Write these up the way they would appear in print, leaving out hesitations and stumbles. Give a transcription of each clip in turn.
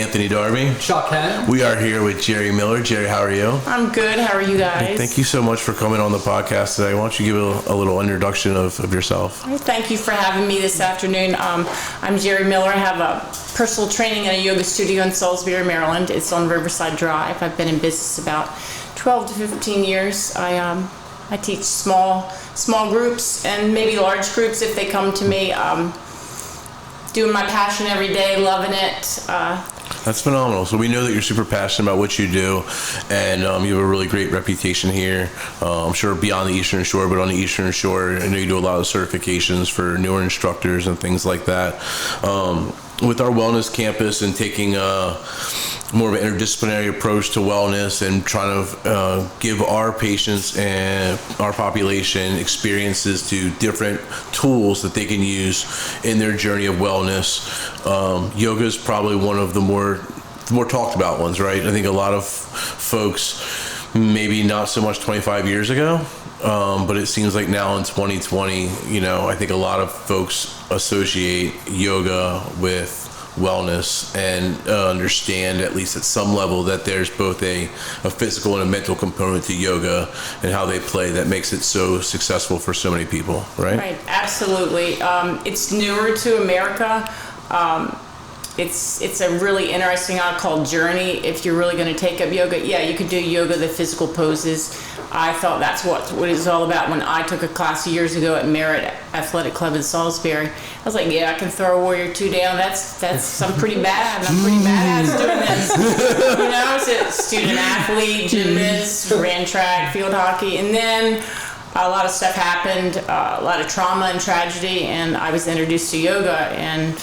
Anthony Darby. Chuck Hen. We are here with Jeri Miller. Jeri, how are you? I'm good. How are you guys? Hey, thank you so much for coming on the podcast today. Why don't you give a little introduction of yourself? Thank you for having me this afternoon. I'm Jeri Miller. I have a personal training in a yoga studio in Salisbury, Maryland. It's on Riverside Drive. I've been in business about 12 to 15 years. I teach small groups and maybe large groups if they come to me. Doing my passion every day, loving it. That's phenomenal. So we know that you're super passionate about what you do, and you have a really great reputation here. I'm sure beyond the Eastern Shore, but on the Eastern Shore, I know you do a lot of certifications for newer instructors and things like that. With our wellness campus and taking more of an interdisciplinary approach to wellness and trying to give our patients and our population experiences to different tools that they can use in their journey of wellness. Yoga is probably one of the more talked about ones, right? I think a lot of folks, maybe not so much 25 years ago, but it seems like now in 2020, I think a lot of folks associate yoga with wellness and understand, at least at some level, that there's both a physical and a mental component to yoga and how they play that makes it so successful for so many people, right? Right, absolutely. It's newer to America. It's a really interesting, I'll call journey. If you're really going to take up yoga, you could do yoga, the physical poses. I thought that's what it was all about when I took a class years ago at Merritt Athletic Club in Salisbury. I was like, I can throw a warrior two down. I'm pretty bad. I'm pretty badass doing this. I was a student athlete, gymnast, ran track, field hockey, and then a lot of stuff happened, a lot of trauma and tragedy, and I was introduced to yoga, and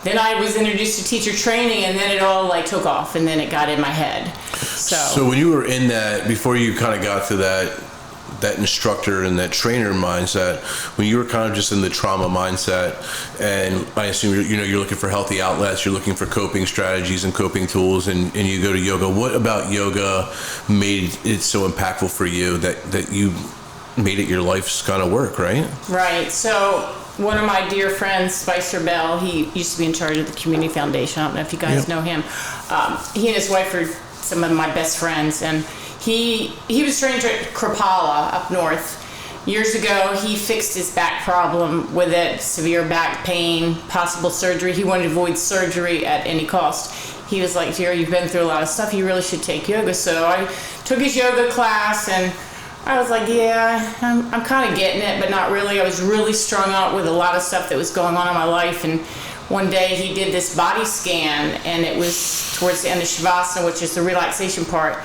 then I was introduced to teacher training, and then it all took off, and then it got in my head. So when you were in that, before you kind of got to that instructor and that trainer mindset, when you were kind of just in the trauma mindset, and I assume you're looking for healthy outlets, you're looking for coping strategies and coping tools, and you go to yoga. What about yoga made it so impactful for you that you made it your life's kind of work, right? Right. So one of my dear friends, Spicer Bell, he used to be in charge of the Community Foundation. I don't know if you guys know him. He and his wife are some of my best friends, and he was trained at Krippala up north. Years ago, he fixed his back problem with it, severe back pain, possible surgery. He wanted to avoid surgery at any cost. He was like, Jeri, you've been through a lot of stuff. You really should take yoga. So I took his yoga class, and I was like, I'm kind of getting it, but not really. I was really strung out with a lot of stuff that was going on in my life, and one day he did this body scan, and it was towards the end of Shavasana, which is the relaxation part,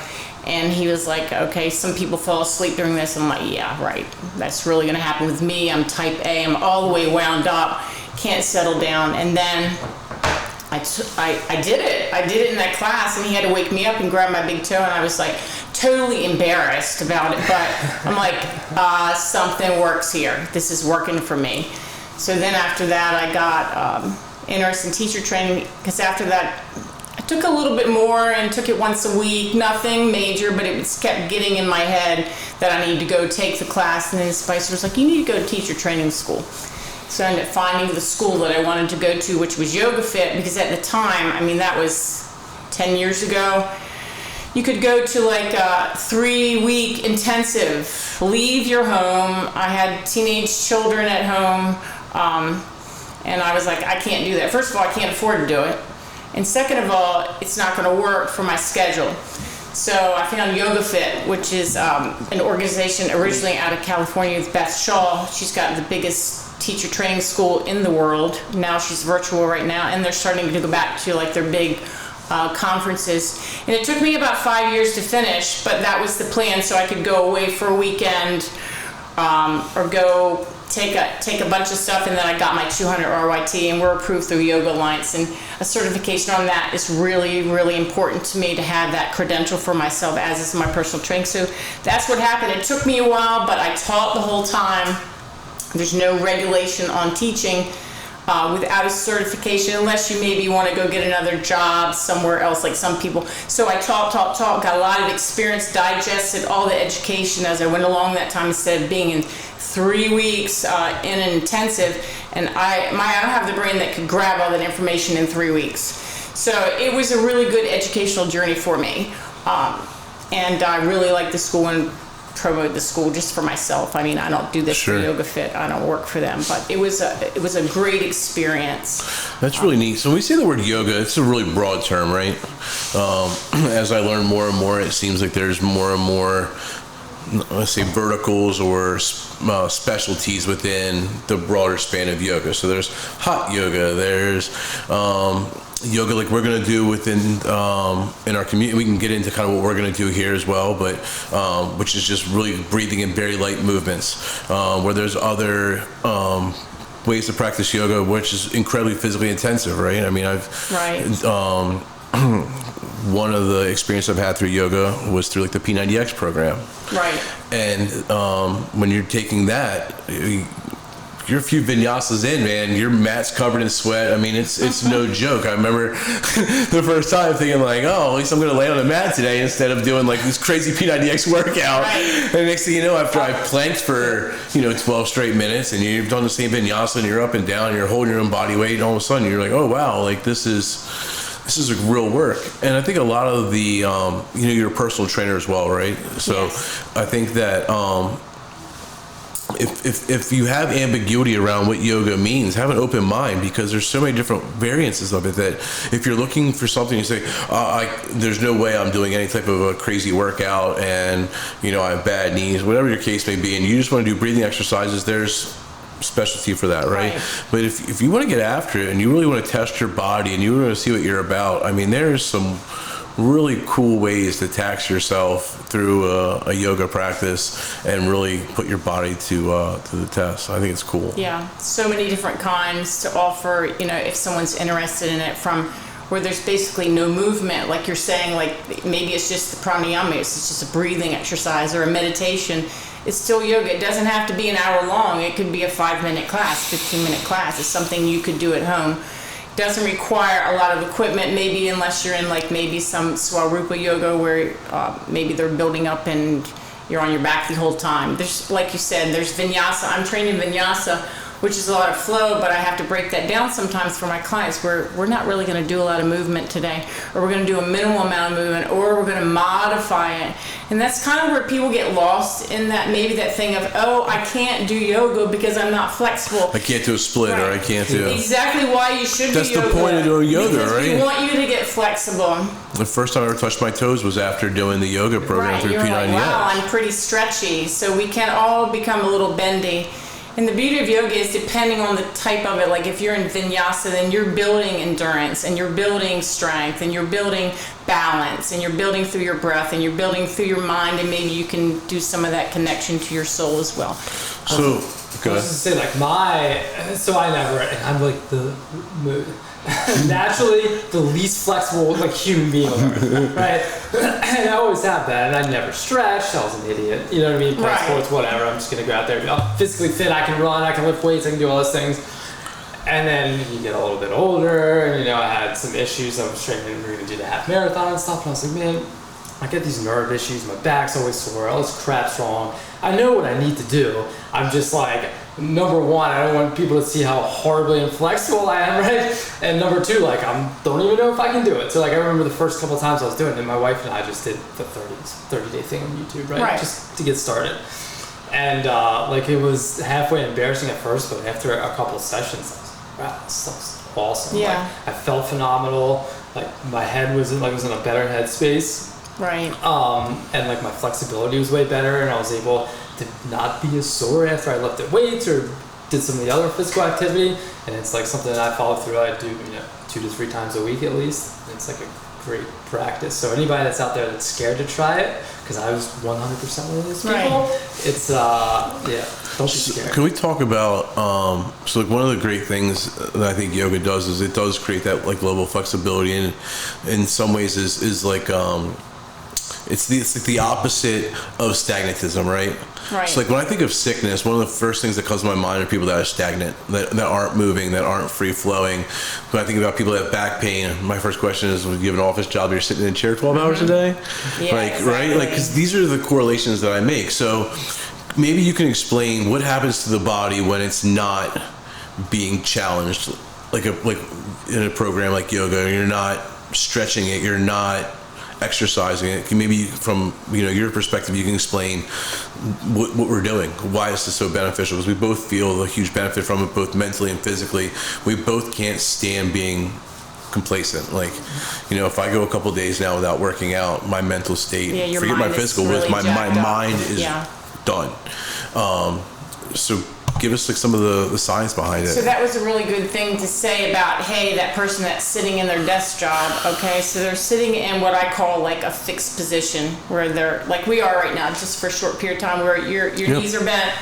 and he was like, okay, some people fall asleep during this. I'm like, yeah, right. That's really going to happen with me. I'm type A. I'm all the way wound up, can't settle down. And then I did it. I did it in that class, and he had to wake me up and grab my big toe, and I was like totally embarrassed about it, but I'm like, something works here. This is working for me. So then after that, I got interested in teacher training, because after that, I took a little bit more and took it once a week, nothing major, but it kept getting in my head that I need to go take the class, and then Spicer was like, you need to go to teacher training school. So I ended up finding the school that I wanted to go to, which was Yoga Fit, because at the time, that was 10 years ago, you could go to a 3-week intensive, leave your home. I had teenage children at home, and I was like, I can't do that. First of all, I can't afford to do it. And second of all, it's not going to work for my schedule. So I found Yoga Fit, which is an organization originally out of California with Beth Shaw. She's got the biggest teacher training school in the world. Now she's virtual right now, and they're starting to go back to their big conferences. And it took me about 5 years to finish, but that was the plan, so I could go away for a weekend or go take a bunch of stuff, and then I got my 200 RYT, and we're approved through Yoga Alliance, and a certification on that is really, really important to me to have that credential for myself, as is my personal training. So that's what happened. It took me a while, but I taught the whole time. There's no regulation on teaching without a certification, unless you maybe want to go get another job somewhere else, like some people. So I taught, got a lot of experience, digested all the education as I went along that time, instead of being in 3 weeks in an intensive. And I don't have the brain that could grab all that information in 3 weeks. So it was a really good educational journey for me. And I really liked the school and promoted the school just for myself. I mean, I don't do this for Yoga Fit. I don't work for them, but it was a great experience. That's really neat. So when we say the word yoga, it's a really broad term, right? As I learn more and more, it seems like there's more and more, let's say, verticals or specialties within the broader span of yoga. So there's hot yoga, there's yoga like we're going to do within in our community. We can get into kind of what we're going to do here as well, but which is just really breathing in very light movements, where there's other ways to practice yoga which is incredibly physically intensive, right? I mean, one of the experience I've had through yoga was through like the P90X program. Right. And when you're taking that, you're a few vinyasas in, man, your mat's covered in sweat. I mean, it's no joke. I remember the first time thinking like, oh, at least I'm going to lay on the mat today instead of doing like this crazy P90X workout. Right. And the next thing you know, after I planked for 12 straight minutes and you've done the same vinyasa and you're up and down and you're holding your own body weight, and all of a sudden you're like, oh wow, like this is like real work. And I think a lot of the you're a personal trainer as well, right? So yes. I think that if you have ambiguity around what yoga means, have an open mind, because there's so many different variances of it that if you're looking for something, you say, there's no way I'm doing any type of a crazy workout and I have bad knees, whatever your case may be, and you just want to do breathing exercises, there's specialty for that, right? But if you want to get after it and you really want to test your body and you really want to see what you're about, I mean, there's some really cool ways to tax yourself through a yoga practice and really put your body to the test. I think it's cool. Yeah, so many different kinds to offer, if someone's interested in it, from where there's basically no movement, like you're saying, like maybe it's just the pranayama, it's just a breathing exercise or a meditation. It's still yoga. It doesn't have to be an hour long. It could be a 5-minute class, 15-minute class. It's something you could do at home. Doesn't require a lot of equipment, maybe, unless you're in like maybe some Swarupa yoga where maybe they're building up and you're on your back the whole time. There's, like you said, there's vinyasa. I'm training vinyasa, which is a lot of flow, but I have to break that down sometimes for my clients where we're not really going to do a lot of movement today, or we're going to do a minimal amount of movement, or we're going to modify it. And that's kind of where people get lost in that, maybe that thing of, oh, I can't do yoga because I'm not flexible. I can't do a split, right. Or I can't do... Exactly why you should do yoga. That's the point of doing yoga, because right? We want you to get flexible. The first time I ever touched my toes was after doing the yoga program through P90X. Like, wow, I'm pretty stretchy. So we can all become a little bendy. And the beauty of yoga is, depending on the type of it, like if you're in vinyasa, then you're building endurance and you're building strength and you're building balance and you're building through your breath and you're building through your mind, and maybe you can do some of that connection to your soul as well. So, I was just to say, like I'm like the naturally the least flexible like human being on earth, right? And I always have that, and I never stretched. I was an idiot, you know what I mean? Play sports, whatever. I'm just gonna go out there, I'm physically fit. I can run, I can lift weights, I can do all those things. And then you get a little bit older, and I had some issues. I was training, we were gonna do the half marathon and stuff, and I was like, man, I get these nerve issues. My back's always sore. All this crap's wrong. I know what I need to do. I'm just like, number one, I don't want people to see how horribly inflexible I am, right? And number two, like, don't even know if I can do it. So, like, I remember the first couple of times I was doing it, and my wife and I just did the 30-day thing on YouTube, right? Just to get started. And, like, it was halfway embarrassing at first, but after a couple of sessions, I was like, wow, this stuff's awesome. Yeah. Like, I felt phenomenal. Like, my head was in a better headspace. Right. And like my flexibility was way better, and I was able to not be as sore after I lifted weights or did some of the other physical activity. And it's like something that I follow through. I do 2 to 3 times a week at least. It's like a great practice. So anybody that's out there that's scared to try it, because I was 100% one of those people, it's don't be scared. Can we talk about so like one of the great things that I think yoga does is it does create that like level of flexibility, and in some ways is like it's like the opposite of stagnatism, right? Right. So like when I think of sickness, one of the first things that comes to my mind are people that are stagnant, that aren't moving, that aren't free flowing. When I think about people that have back pain, my first question is, when you have an office job, you're sitting in a chair 12 hours a day? Yeah, like, exactly. Right? Like, because these are the correlations that I make. So maybe you can explain what happens to the body when it's not being challenged like in a program like yoga, you're not stretching it, you're not exercising it. Maybe from your perspective, you can explain what we're doing. Why is this so beneficial? Because we both feel a huge benefit from it, both mentally and physically. We both can't stand being complacent. Like, if I go a couple of days now without working out, my mental state, forget my physical, really my mind is done. So give us like some of the science behind it. So that was a really good thing to say about, hey, that person that's sitting in their desk job, okay, so they're sitting in what I call like a fixed position, where they're like we are right now, just for a short period of time, where your knees are bent,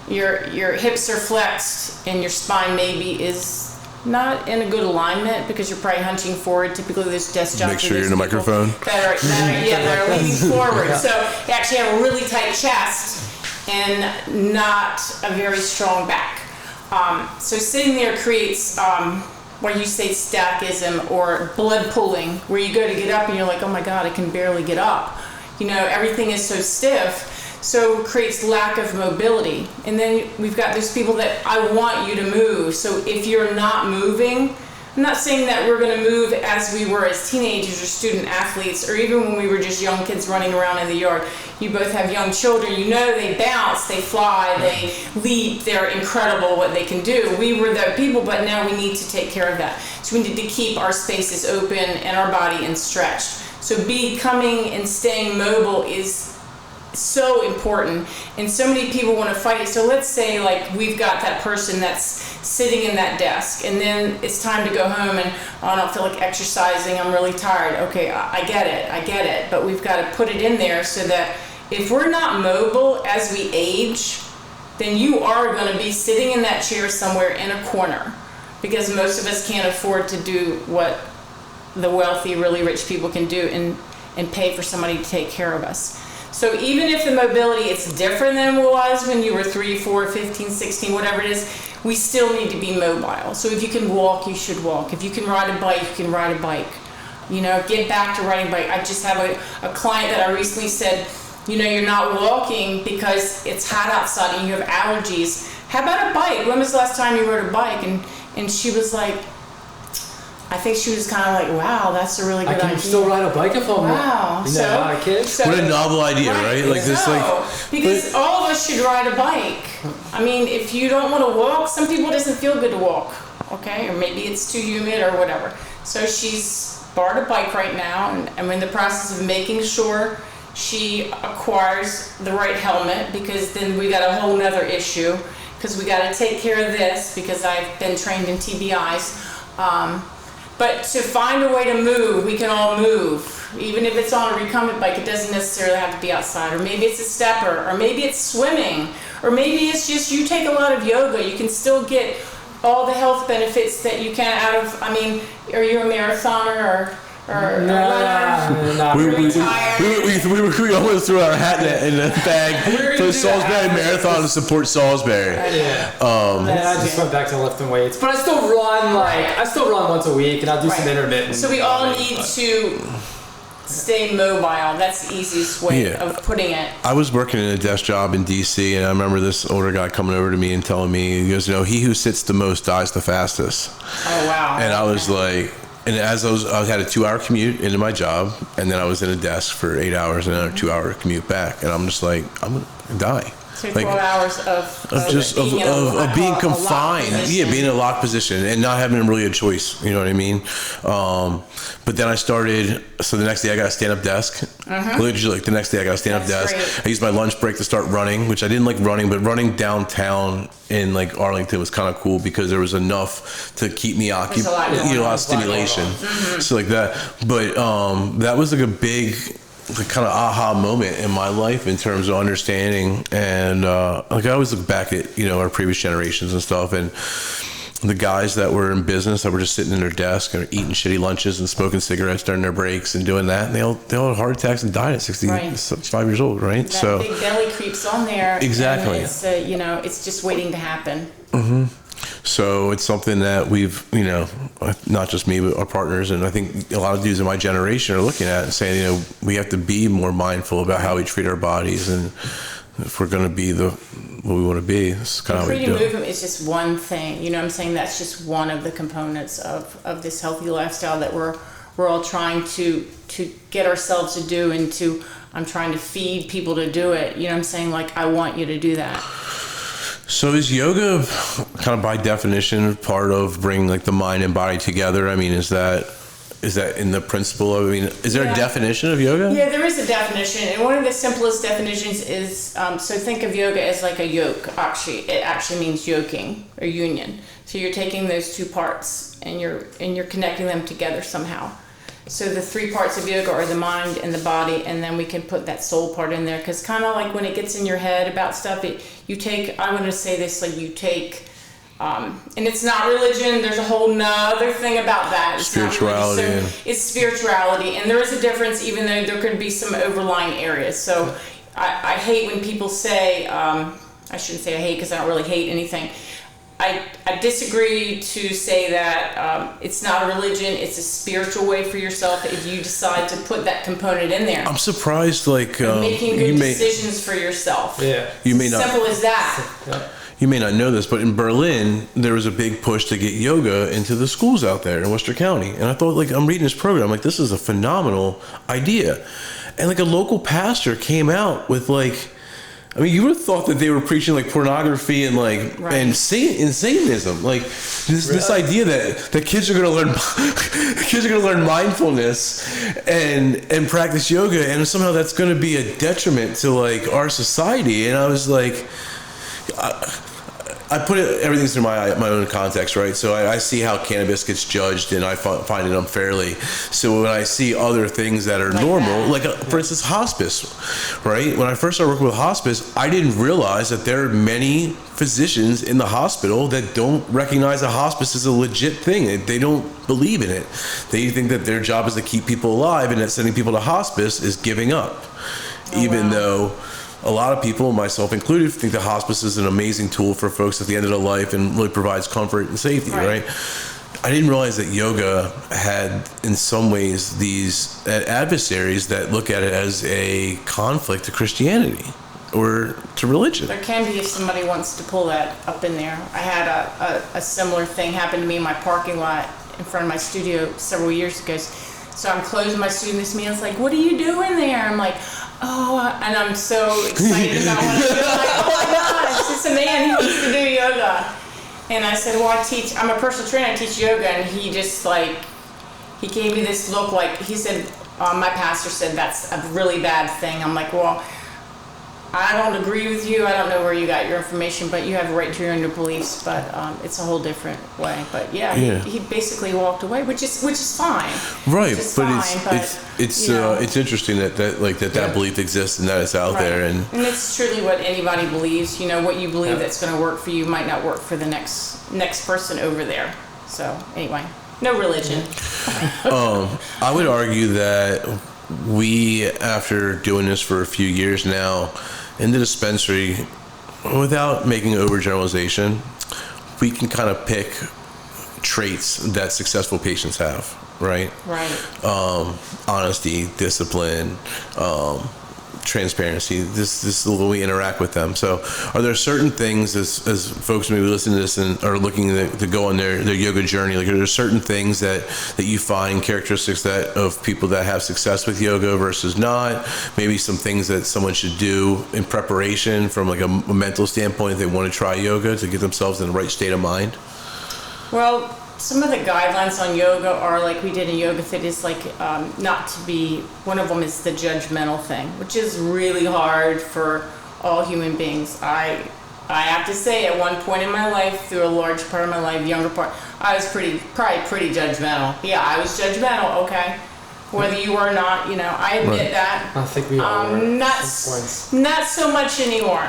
your hips are flexed, and your spine maybe is not in a good alignment because you're probably hunching forward. Typically those desk jobs, make sure you're in the microphone, that are leaning forward. So you actually have a really tight chest and not a very strong back. So sitting there creates what you say stackism, or blood pooling, where you go to get up and you're like, oh my God, I can barely get up. Everything is so stiff. So it creates lack of mobility. And then we've got those people that I want you to move. So if you're not moving, I'm not saying that we're going to move as we were as teenagers or student athletes, or even when we were just young kids running around in the yard. You both have young children. They bounce, they fly, they leap. They're incredible what they can do. We were the people, but now we need to take care of that. So we need to keep our spaces open and our body and stretched. So becoming and staying mobile is so important, and so many people want to fight it. So let's say like we've got that person that's sitting in that desk, and then it's time to go home, and I don't feel like exercising, I'm really tired. Okay, I get it, but we've got to put it in there so that if we're not mobile as we age, then you are going to be sitting in that chair somewhere in a corner, because most of us can't afford to do what the wealthy, really rich people can do and pay for somebody to take care of us. So even if the mobility, it's different than it was when you were 3, 4, 15, 16, whatever it is, we still need to be mobile. So if you can walk, you should walk. If you can ride a bike, you can ride a bike. Get back to riding a bike. I just have a client that I recently said, you're not walking because it's hot outside and you have allergies. How about a bike? When was the last time you rode a bike? And she was like, I think she was kind of like, wow, that's a really good idea. I can still ride a bike if I'm a kid. What a novel idea, right? Like this, because all of us should ride a bike. I mean, if you don't want to walk, some people it doesn't feel good to walk, okay? Or maybe it's too humid or whatever. So she's borrowed a bike right now, and I'm in the process of making sure she acquires the right helmet, because then we got a whole nother issue, because we got to take care of this, because I've been trained in TBIs. But to find a way to move, we can all move. Even if it's on a recumbent bike, it doesn't necessarily have to be outside. Or maybe it's a stepper, or maybe it's swimming, or maybe it's just you take a lot of yoga. You can still get all the health benefits that you can out of, are you a marathoner or we almost threw our hat in the bag for the Salisbury Marathon to support Salisbury. I just went back to lifting weights, but I still run once a week, and I'll do some intermittent. So we all need to stay mobile. That's the easiest way of putting it. I was working in a desk job in DC, and I remember this older guy coming over to me and telling me, he goes, he who sits the most dies the fastest. Oh wow. And I was like, and as I had a 2-hour commute into my job, and then I was in a desk for 8 hours and another 2-hour commute back, and I'm just like, I'm gonna die. So 12 hours of being confined, being in a locked position and not having really a choice. You know what I mean? But then I started. So the next day I got a stand-up desk. Literally, like the next day I got a stand-up desk. Great. I used my lunch break to start running, which I didn't like running, but running downtown in like Arlington was kind of cool because there was enough to keep me occupied. A lot of stimulation. So like that. But that was like a big, the kind of aha moment in my life in terms of understanding, and I always look back at our previous generations and stuff, and the guys that were in business that were just sitting in their desk and eating shitty lunches and smoking cigarettes during their breaks and doing that, and they all had heart attacks and died at 65 years old, right? That big belly creeps on there. Exactly. And it's just waiting to happen. So it's something that we've, not just me, but our partners, and I think a lot of dudes in my generation are looking at and saying, we have to be more mindful about how we treat our bodies and if we're going to be what we want to be, this is kind of how we Creating do it. movement is just one thing. You know what I'm saying? That's just one of the components of this healthy lifestyle that we're all trying to get ourselves to do, and I'm trying to feed people to do it. You know what I'm saying? Like, I want you to do that. So is yoga kind of by definition part of bringing like the mind and body together? I mean, is that in the principle of, is there a definition of yoga? Yeah, there is a definition, and one of the simplest definitions is, so think of yoga as like a yoke. Actually, it actually means yoking or union. So you're taking those two parts and you're connecting them together somehow. So the three parts of yoga are the mind and the body, and then we can put that soul part in there, because kind of like when it gets in your head about stuff, I'm going to say this, like you take, and it's not religion, there's a whole nother thing about that. It's spirituality. Not religion. So it's spirituality, and there is a difference, even though there could be some overlying areas. So I hate when people say, I shouldn't say I hate, because I don't really hate anything. I disagree to say that it's not a religion, it's a spiritual way for yourself if you decide to put that component in there. I'm surprised, like making good decisions for yourself. Yeah, you may not. Simple as that. Yeah. You may not know this, but in Berlin, there was a big push to get yoga into the schools out there in Worcester County. And I thought, like, I'm reading this program, like, this is a phenomenal idea. And like a local pastor came out with like, you would have thought that they were preaching like pornography and like and Satanism, like this idea that kids are going to learn mindfulness and practice yoga, and somehow that's going to be a detriment to like our society. And I was like, I put everything through my own context, right? So I see how cannabis gets judged, and I find it unfairly. So when I see other things that are normal, like for instance, hospice, right? When I first started working with hospice, I didn't realize that there are many physicians in the hospital that don't recognize a hospice as a legit thing. They don't believe in it. They think that their job is to keep people alive, and that sending people to hospice is giving up, even though a lot of people, myself included, think that hospice is an amazing tool for folks at the end of their life and really provides comfort and safety, right? I didn't realize that yoga had, in some ways, these adversaries that look at it as a conflict to Christianity or to religion. There can be if somebody wants to pull that up in there. I had a similar thing happen to me in my parking lot in front of my studio several years ago. So I'm closing my studio, this man's like, "What are you doing there?" I'm like, "Oh," and I'm so excited about what I'm doing. Like, "Oh my gosh, it's a man, he wants to do yoga." And I said, "Well, I'm a personal trainer, I teach yoga." And he just like, he gave me this look like, he said, "My pastor said that's a really bad thing." I'm like, "Well, I don't agree with you. I don't know where you got your information, but you have a right to your own beliefs." But it's a whole different way. But he basically walked away, which is fine. Right, it's interesting that belief exists and that it's out there, and it's truly what anybody believes. You know, what you believe that's going to work for you might not work for the next person over there. So anyway, no religion. I would argue that we, after doing this for a few years now, in the dispensary, without making overgeneralization, we can kind of pick traits that successful patients have, right? Honesty, discipline, transparency. This is the way we interact with them. So are there certain things, as folks maybe listening to this and are looking to go on their yoga journey, like are there certain things that you find, characteristics of people that have success with yoga versus not? Maybe some things that someone should do in preparation from like a mental standpoint if they want to try yoga to get themselves in the right state of mind? Well, some of the guidelines on yoga are like we did in Yoga Fit, is like not to be, one of them is the judgmental thing, which is really hard for all human beings. I have to say, at one point in my life, through a large part of my life, younger part, I was probably pretty judgmental. Yeah, I was judgmental, okay? Whether you are or not, I admit that. I think we all were. Not so much anymore.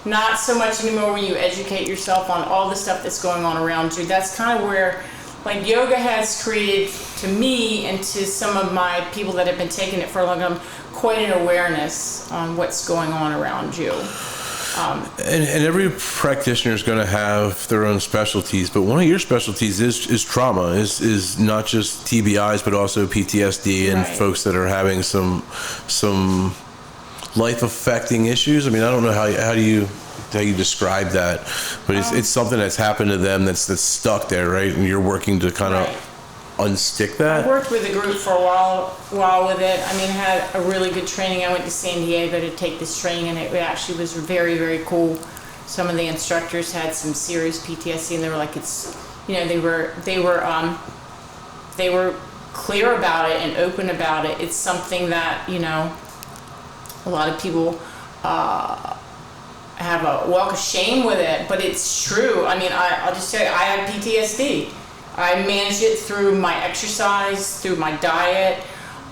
Not so much anymore when you educate yourself on all the stuff that's going on around you. That's kind of where, like, yoga has created, to me and to some of my people that have been taking it for a long time, quite an awareness on what's going on around you. And every practitioner is going to have their own specialties, but one of your specialties is trauma, is not just TBIs, but also PTSD and folks that are having some life-affecting issues? I mean, I don't know how do you describe that, but it's something that's happened to them that's stuck there, right? And you're working to kind of unstick that. I worked with a group for a while with it. I mean, had a really good training. I went to San Diego to take this training, and it actually was very, very cool. Some of the instructors had some serious PTSD, and they were like, it's, you know, they were clear about it and open about it. It's something that, you know, a lot of people have a walk of shame with it, but it's true. I mean, I'll just tell you, I have PTSD. I manage it through my exercise, through my diet.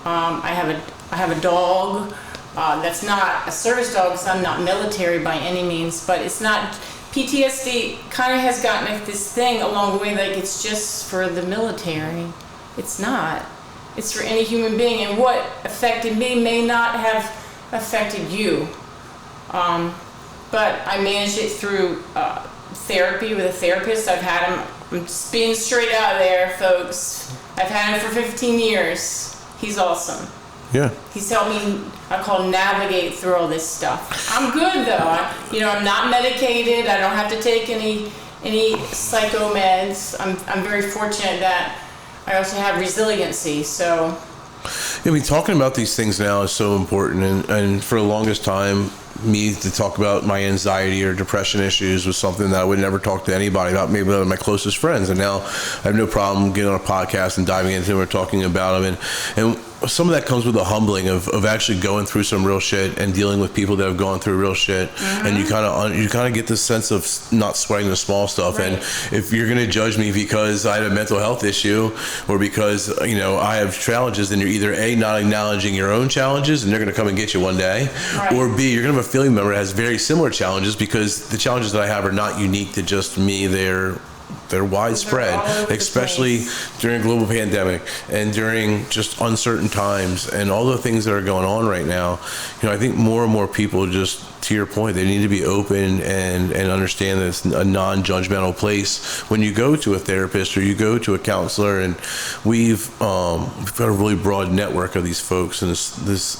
I have a dog that's not a service dog, because I'm not military by any means, but it's not. PTSD kind of has gotten this thing along the way, like it's just for the military. It's not. It's for any human being, and what affected me may not have affected you. But I managed it through therapy with a therapist. I've had him, I'm just being straight out there, folks. I've had him for 15 years. He's awesome. Yeah. He's helped me, I call, navigate through all this stuff. I'm good though. I'm not medicated. I don't have to take any psycho meds. I'm very fortunate that I also have resiliency. So. I mean, talking about these things now is so important, and for the longest time, me to talk about my anxiety or depression issues was something that I would never talk to anybody about, maybe one of my closest friends. And now I have no problem getting on a podcast and diving into them or talking about them. And some of that comes with the humbling of actually going through some real shit and dealing with people that have gone through real shit. Mm-hmm. And you kind of get this sense of not sweating the small stuff. Right. And if you're going to judge me because I had a mental health issue or because, you know, I have challenges, then you're either A, not acknowledging your own challenges and they're going to come and get you one day, right. Or B, you're going to have a family member that has very similar challenges, because the challenges that I have are not unique to just me. They're widespread, especially during a global pandemic and during just uncertain times and all the things that are going on right now. You know, I think more and more people, just to your point, they need to be open and understand that it's a non-judgmental place when you go to a therapist or you go to a counselor. And we've got a really broad network of these folks, and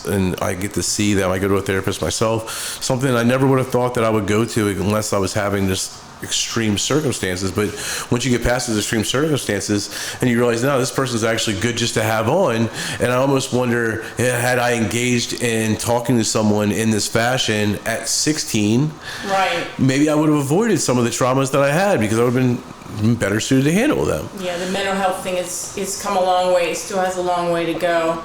and I get to see them. I go to a therapist myself, something I never would have thought that I would go to unless I was having this extreme circumstances. But once you get past those extreme circumstances and you realize, no, this person's actually good just to have on. And I almost wonder, had I engaged in talking to someone in this fashion at 16, right, maybe I would have avoided some of the traumas that I had, because I would have been better suited to handle them. Yeah, the mental health thing is come a long way. It still has a long way to go,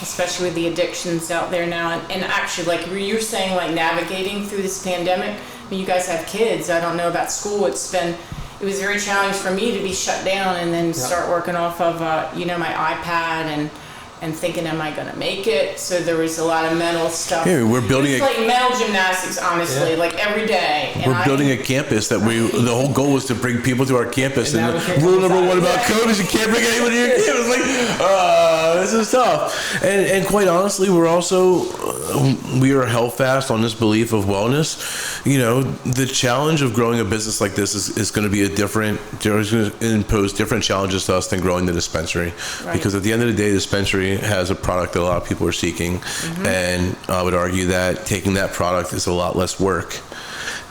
especially with the addictions out there now. And actually, like you were saying, like navigating through this pandemic, I mean, you guys have kids. I don't know about school. It was very challenging for me to be shut down and then start working off of, my iPad and thinking, am I going to make it? So there was a lot of mental stuff. Yeah, we're building like mental gymnastics, honestly, like every day. And we're building a campus that the whole goal was to bring people to our campus. And rule number one about COVID is you can't bring anyone to your campus. Like, this is tough. And quite honestly, we are held fast on this belief of wellness. You know, the challenge of growing a business like this is going to be it's going to impose different challenges to us than growing the dispensary. Right. Because at the end of the day, the dispensary has a product that a lot of people are seeking. Mm-hmm. And I would argue that taking that product is a lot less work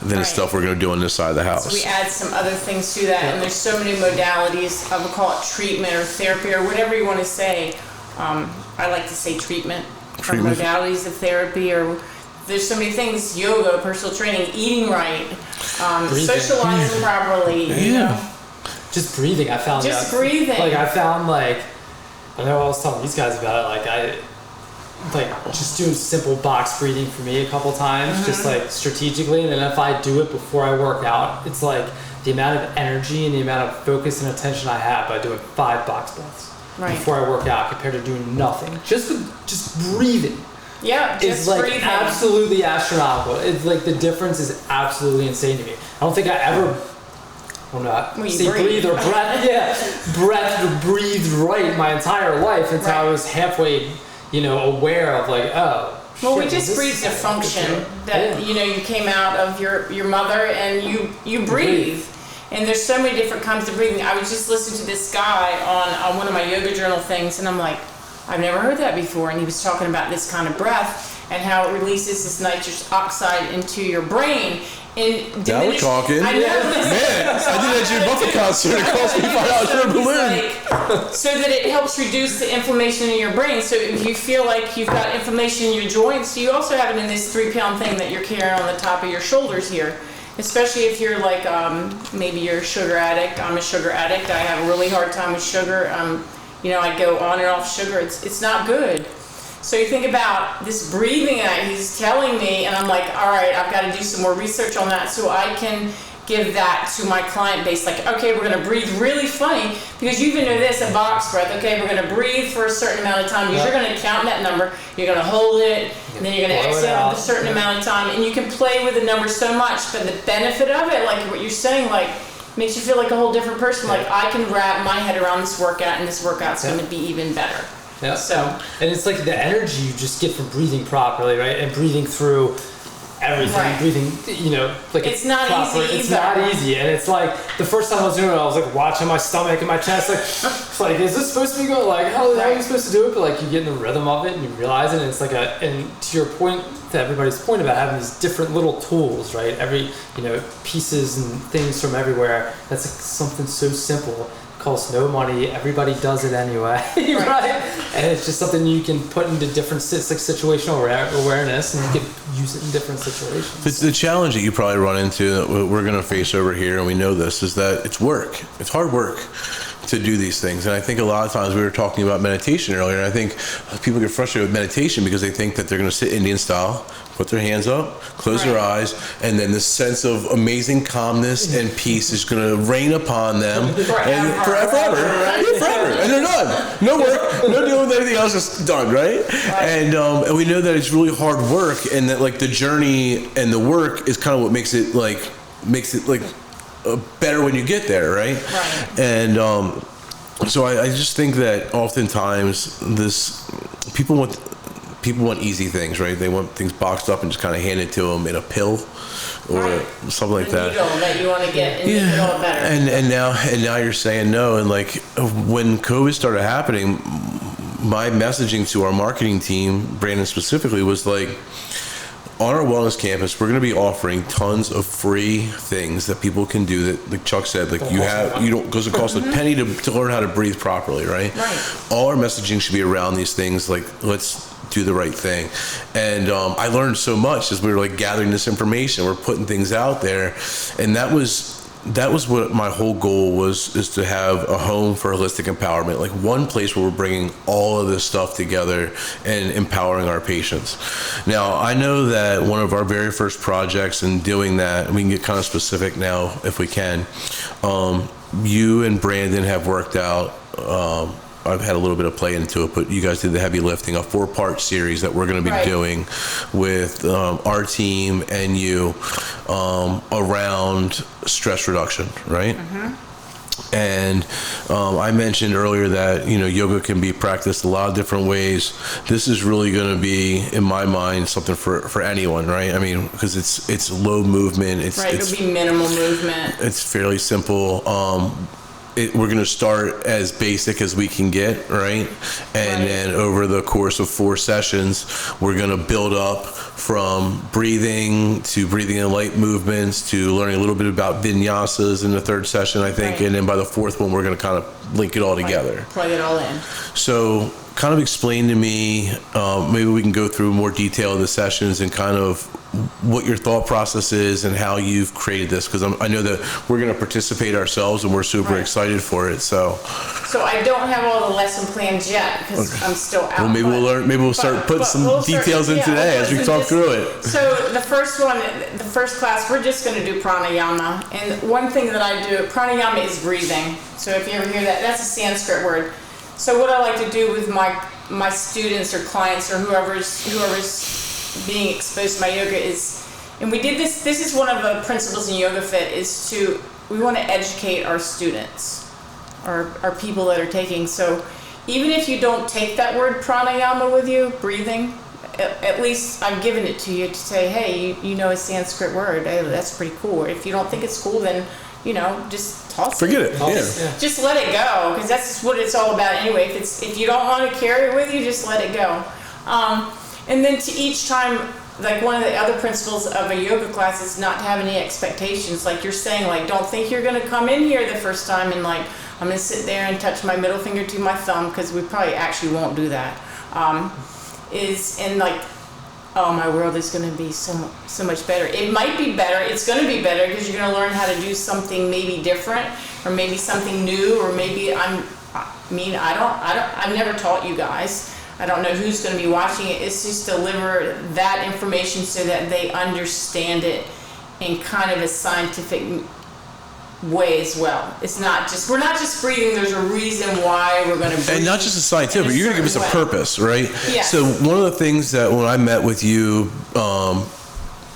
than the stuff we're going to do on this side of the house. So we add some other things to that, and there's so many modalities. I would call it treatment or therapy or whatever you want to say. I like to say treatment. Or modalities of therapy, or there's so many things: yoga, personal training, eating right, socializing properly. Yeah. You know? Just breathing. I found breathing. I found I know I was telling these guys about it. Just doing simple box breathing for me a couple times, just strategically, and then if I do it before I work out, it's like the amount of energy and the amount of focus and attention I have by doing 5 box breaths. Right. Before I work out, compared to doing nothing. Just breathing. Yeah, just breathing. Absolutely astronomical. It's the difference is absolutely insane to me. I don't think I ever breathe or breath. Yeah, breath or breathed right my entire life until I was halfway, aware of well, we just breathe the function that you came out of your mother and you breathe. And there's so many different kinds of breathing. I was just listening to this guy on one of my yoga journal things, and I'm like, I've never heard that before. And he was talking about this kind of breath. and how it releases this nitrous oxide into your brain. Now we're talking. I know. Man, I did that Jimmy Buffett concert. It cost me $5 for a balloon. So that it helps reduce the inflammation in your brain. So if you feel like you've got inflammation in your joints, you also have it in this 3-pound thing that you're carrying on the top of your shoulders here. Especially if you're like, maybe you're a sugar addict. I'm a sugar addict. I have a really hard time with sugar. I go on and off sugar. It's not good. So you think about this breathing that he's telling me, and I'm like, all right, I've got to do some more research on that so I can give that to my client base. Like, okay, we're going to breathe really funny, because you even know this, a box breath. Okay, we're going to breathe for a certain amount of time. You're going to count that number. You're going to hold it, and then you're going to exhale for a certain amount of time. And you can play with the number so much, but the benefit of it, like what you're saying, like, makes you feel like a whole different person. Like, I can wrap my head around this workout, and this workout's going to be even better. Yeah. So, and it's like the energy you just get from breathing properly, right? And breathing through everything, right. breathing, like it's not proper. easy. It's not easy, and it's like the first time I was doing it, I was like watching my stomach and my chest, like is this supposed to be going? Like how are you supposed to do it? But like you get in the rhythm of it and you realize it, and it's like and to your point, to everybody's point about having these different little tools, right? Every pieces and things from everywhere. That's like something so simple. Costs no money. Everybody does it anyway, right? And it's just something you can put into different situational awareness, and you can use it in different situations. The challenge that you probably run into, that we're going to face over here, and we know this, is that it's work. It's hard work to do these things. And I think a lot of times, we were talking about meditation earlier, and I think people get frustrated with meditation because they think that they're going to sit Indian style, put their hands up, close their eyes, and then this sense of amazing calmness and peace is going to rain upon them forever. And they're done. No work, no dealing with anything else, just done, right? And we know that it's really hard work, and that like the journey and the work is kind of what makes it better when you get there, right? And so I just think that oftentimes people want easy things, right? They want things boxed up and just kind of handed to them in a pill or something like that. That you want to get and make it all better. And now you're saying no. And like when COVID started happening, my messaging to our marketing team, Brandon specifically, was like, on our wellness campus, we're going to be offering tons of free things that people can do that, like Chuck said, like because it costs a penny to learn how to breathe properly, right? All our messaging should be around these things, like let's do the right thing. And I learned so much as we were like gathering this information. We're putting things out there, and that was what my whole goal was, is to have a home for holistic empowerment, like one place where we're bringing all of this stuff together and empowering our patients. Now, I know that one of our very first projects in doing that, and we can get kind of specific now if we can, you and Brandon have worked out, I've had a little bit of play into it, but you guys did the heavy lifting, a 4-part series that we're going to be doing with our team and you around stress reduction, right? And I mentioned earlier that yoga can be practiced a lot of different ways. This is really going to be, in my mind, something for anyone, right? I mean, because it's low movement. It'll be minimal movement. It's fairly simple. We're going to start as basic as we can get, right? And then over the course of 4 sessions, we're going to build up from breathing to breathing in light movements to learning a little bit about vinyasas in the 3rd session, I think. And then by the 4th one, we're going to kind of link it all together. Plug it all in. So kind of explain to me, maybe we can go through more detail of the sessions and kind of what your thought process is and how you've created this, because I know that we're going to participate ourselves and we're super excited for it. So I don't have all the lesson plans yet because I'm still out. Well, maybe we'll learn. Maybe we'll start putting some details in today as we talk through it. So the first class, we're just going to do pranayama. And one thing that I do, pranayama is breathing. So if you ever hear that, that's a Sanskrit word. So what I like to do with my students or clients or whoever's being exposed to my yoga is, and we did this is one of the principles in Yoga Fit, is we want to educate our students, our people that are taking. So even if you don't take that word pranayama with you, breathing, at least I've given it to you to say, hey, you know a Sanskrit word. Hey, that's pretty cool. If you don't think it's cool, then just toss Forget it. Just let it go, because that's what it's all about anyway. If you don't want to carry it with you, just let it go. And then to each time, like one of the other principles of a yoga class is not to have any expectations. Like you're saying, like, don't think you're going to come in here the first time and like, I'm going to sit there and touch my middle finger to my thumb, because we probably actually won't do that. And like, oh, my world is going to be so much better. It might be better. It's going to be better because you're going to learn how to do something maybe different, or maybe something new, or maybe I've never taught you guys. I don't know who's going to be watching it. It's just deliver that information so that they understand it in kind of a scientific way as well. It's not just, we're not just breathing. There's a reason why we're going to breathe. And not just a scientific, but you're going to give us a purpose, right? Yes. So one of the things that when I met with you,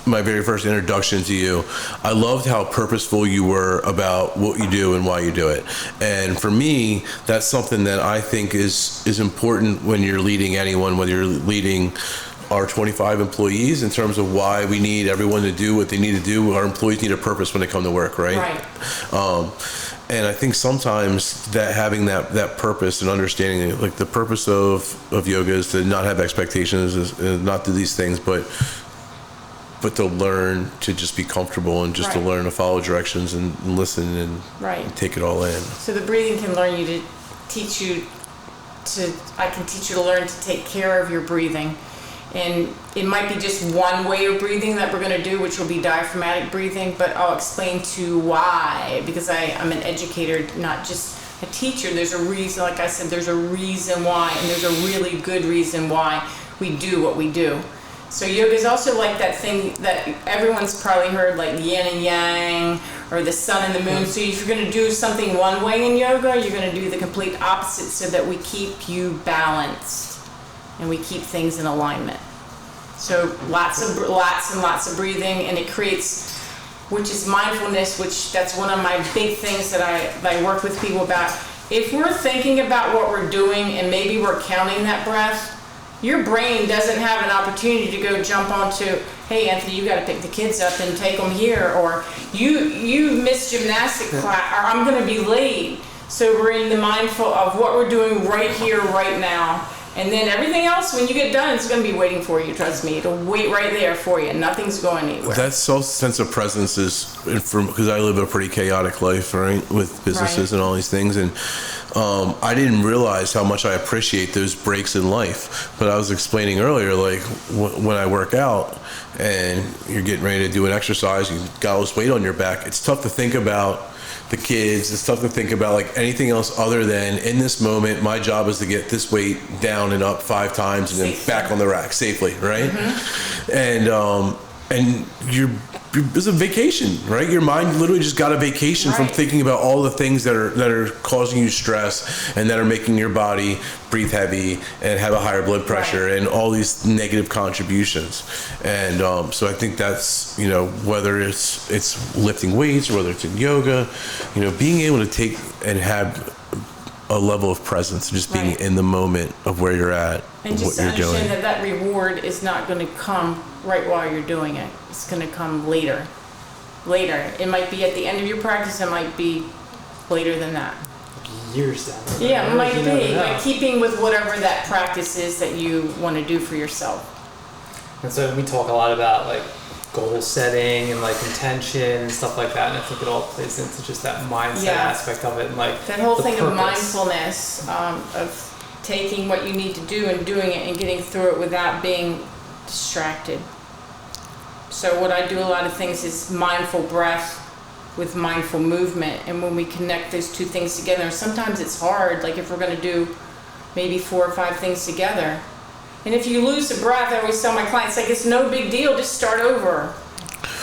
my very first introduction to you, I loved how purposeful you were about what you do and why you do it. And for me, that's something that I think is important when you're leading anyone, whether you're leading our 25 employees, in terms of why we need everyone to do what they need to do. Our employees need a purpose when they come to work, right? Right. And I think sometimes that having that purpose and understanding, like the purpose of yoga is to not have expectations, is not do these things, but to learn to just be comfortable, and just to learn to follow directions and listen and take it all in. So the breathing can learn you to teach you to, I can teach you to learn to take care of your breathing. And it might be just one way of breathing that we're going to do, which will be diaphragmatic breathing, but I'll explain to why, because I'm an educator, not just a teacher. There's a reason, like I said, there's a reason why, and there's a really good reason why we do what we do. So yoga is also like that thing that everyone's probably heard, like yin and yang, or the sun and the moon. So if you're going to do something one way in yoga, you're going to do the complete opposite, so that we keep you balanced and we keep things in alignment. So lots and lots of breathing, and it creates, which is mindfulness, which that's one of my big things that I work with people about. If we're thinking about what we're doing and maybe we're counting that breath, your brain doesn't have an opportunity to go jump onto, hey, Anthony, you got to pick the kids up and take them here, or you missed gymnastic class, or I'm going to be late. So we're in the mindful of what we're doing right here, right now. And then everything else, when you get done, it's going to be waiting for you. Trust me, it'll wait right there for you. Nothing's going anywhere. That sense of presence is, because I live a pretty chaotic life, right, with businesses and all these things, and I didn't realize how much I appreciate those breaks in life. But I was explaining earlier, like when I work out and you're getting ready to do an exercise, you got all this weight on your back. It's tough to think about the kids. It's tough to think about like anything else other than, in this moment, my job is to get this weight down and up 5 times and then back on the rack safely, right? Mm-hmm. And it's a vacation, right? Your mind literally just got a vacation from thinking about all the things that are causing you stress and that are making your body breathe heavy and have a higher blood pressure and all these negative contributions. And so I think that's, whether it's lifting weights or whether it's in yoga, being able to take and have a level of presence, just being in the moment of where you're at, and just what you're doing. And that reward is not going to come right while you're doing it. It's going to come later. It might be at the end of your practice. It might be later than that. Years down the road. Yeah, it might be. Like keeping with whatever that practice is that you want to do for yourself. And so we talk a lot about like goal setting and like intention and stuff like that, and I think it all plays into just that mindset aspect of it, and like that whole thing of mindfulness, of taking what you need to do and doing it and getting through it without being distracted. So what I do a lot of things is mindful breath with mindful movement, and when we connect those two things together, sometimes it's hard, like if we're going to do maybe 4 or 5 things together. And if you lose the breath, I always tell my clients, like, it's no big deal, just start over.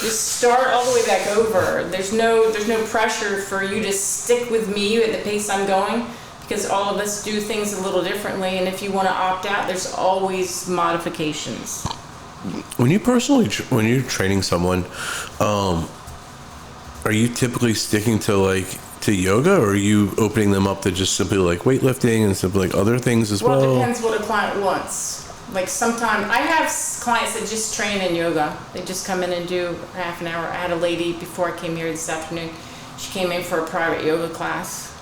Just start all the way back over. There's no pressure for you to stick with me at the pace I'm going, because all of us do things a little differently, and if you want to opt out, there's always modifications. When you're training someone, are you typically sticking to yoga, or are you opening them up to just simply like weightlifting and simply like other things as well? Well, it depends what a client wants. Like sometimes I have clients that just train in yoga. They just come in and do half an hour. I had a lady before I came here this afternoon. She came in for a private yoga class.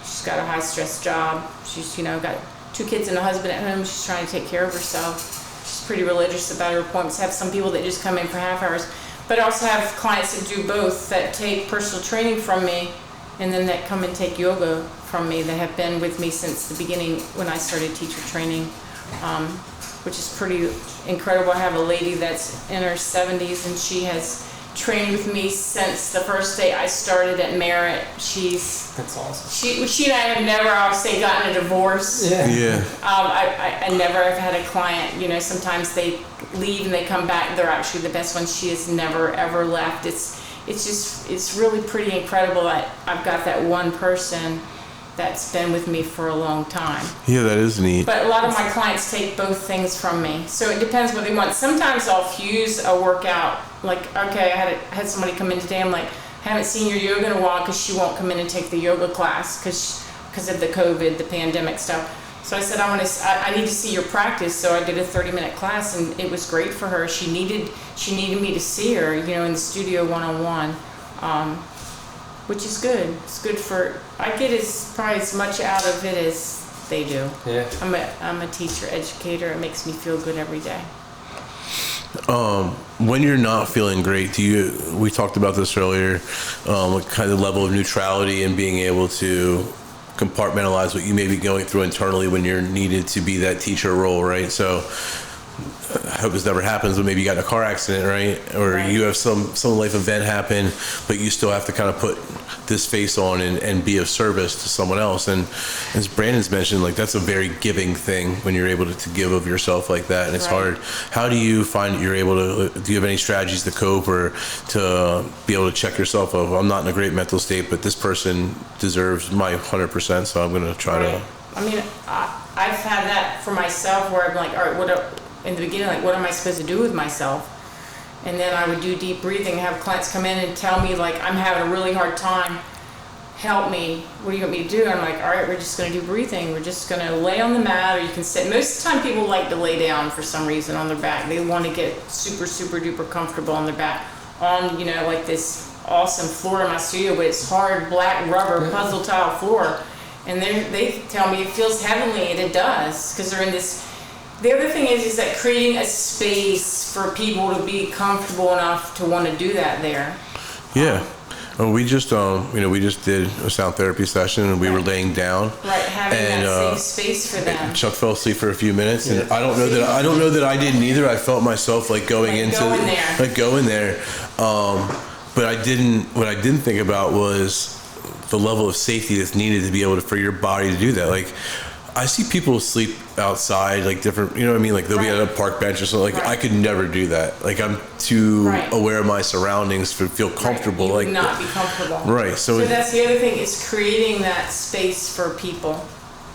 She's got a high stress job. She's got 2 kids and a husband at home. She's trying to take care of herself. She's pretty religious about her appointments. I have some people that just come in for half hours, but I also have clients that do both, that take personal training from me, and then that come and take yoga from me, that have been with me since the beginning when I started teacher training, which is pretty incredible. I have a lady that's in her 70s, and she has trained with me since the first day I started at Merit. That's awesome. She and I have never, I would say, gotten a divorce. Yeah. I never have had a client, you know, sometimes they leave and they come back, they're actually the best ones. She has never ever left. It's really pretty incredible that I've got that one person that's been with me for a long time. Yeah, that is neat. But a lot of my clients take both things from me, so it depends what they want. Sometimes I'll fuse a workout, like, okay, I had somebody come in today, I'm like, I haven't seen your yoga in a while because she won't come in and take the yoga class because of the COVID, the pandemic stuff. So I said, I need to see your practice. So I did a 30-minute class, and it was great for her. She needed me to see her, you know, in the studio one-on-one, which is good. It's good for, I get probably as much out of it as they do. Yeah. I'm a teacher, educator. It makes me feel good every day. When you're not feeling great, we talked about this earlier, what kind of level of neutrality and being able to compartmentalize what you may be going through internally when you're needed to be that teacher role, right? So I hope this never happens, but maybe you got in a car accident, right? Or Right. you have some life event happen, but you still have to kind of put this face on and be of service to someone else. And as Brandon's mentioned, like, that's a very giving thing when you're able to give of yourself like that, and it's Right. hard. How do you find that you're able to, do you have any strategies to cope or to be able to check yourself of, I'm not in a great mental state, but this person deserves my 100%, so I'm going to try Right. to... I mean, I've had that for myself where I'm like, all right, in the beginning, like, what am I supposed to do with myself? And then I would do deep breathing, have clients come in and tell me, like, I'm having a really hard time, help me, what do you want me to do? And I'm like, all right, we're just going to do breathing. We're just going to lay on the mat, or you can sit. Most of the time people like to lay down for some reason on their back. They want to get super, super duper comfortable on their back on, you know, like this awesome floor in my studio, but it's hard black rubber puzzle tile floor. And they tell me it feels heavenly, and it does, because they're in this. The other thing is that creating a space for people to be comfortable enough to want to do that there. Yeah. Well, we just did a sound therapy session, and we were laying down. Right, having that safe space for them. Chuck fell asleep for a few minutes, and I don't know that I didn't either. I felt myself like going there. But I didn't. What I didn't think about was the level of safety that's needed to be able for your body to do that. Like, I see people sleep outside, like different, you know what I mean? Like, they'll be at a park bench or something. Like, I could never do that. Like, I'm too aware of my surroundings to feel comfortable. You like, would not be comfortable. Right. So that's the other thing, is creating that space for people.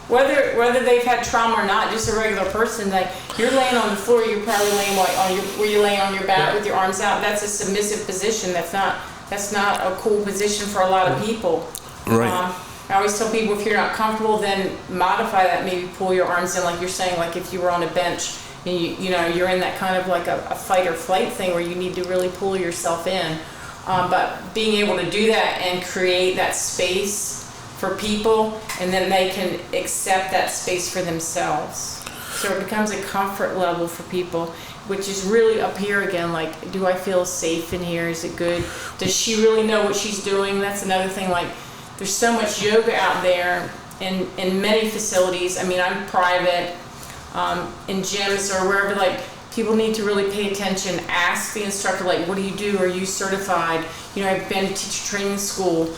Whether they've had trauma or not, just a regular person, like, you're laying on the floor, you're probably laying where you're laying on your back with your arms out. That's a submissive position. That's not a cool position for a lot of people. Right. I always tell people, if you're not comfortable, then modify that. Maybe pull your arms in, like you're saying, like if you were on a bench and you know you're in that kind of like a fight or flight thing where you need to really pull yourself in. But being able to do that and create that space for people, and then they can accept that space for themselves. So it becomes a comfort level for people, which is really up here again, like, do I feel safe in here? Is it good? Does she really know what she's doing? That's another thing, like, there's so much yoga out there in many facilities. I mean, I'm private, in gyms or wherever, like, people need to really pay attention. Ask the instructor, like, what do you do? Are you certified? You know, I've been to teacher training school.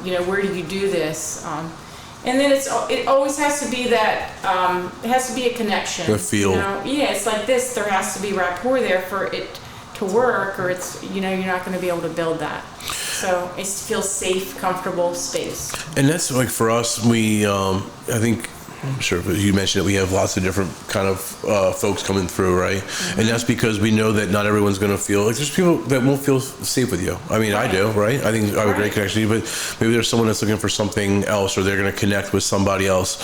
You know, where do you do this? And then it always has to be that, it has to be a connection. The feel. You know? Yeah, it's like this. There has to be rapport there for it to work, or it's, you know, you're not going to be able to build that. So it's to feel safe, comfortable space. And that's like, for us, we, I think, I'm sure you mentioned that we have lots of different kind of folks coming through, right? Mm-hmm. And that's because we know that not everyone's going to feel like, there's people that won't feel safe with you. I mean, I do, right? I think I have a great connection to you, but maybe there's someone that's looking for something else, or they're going to connect with somebody else.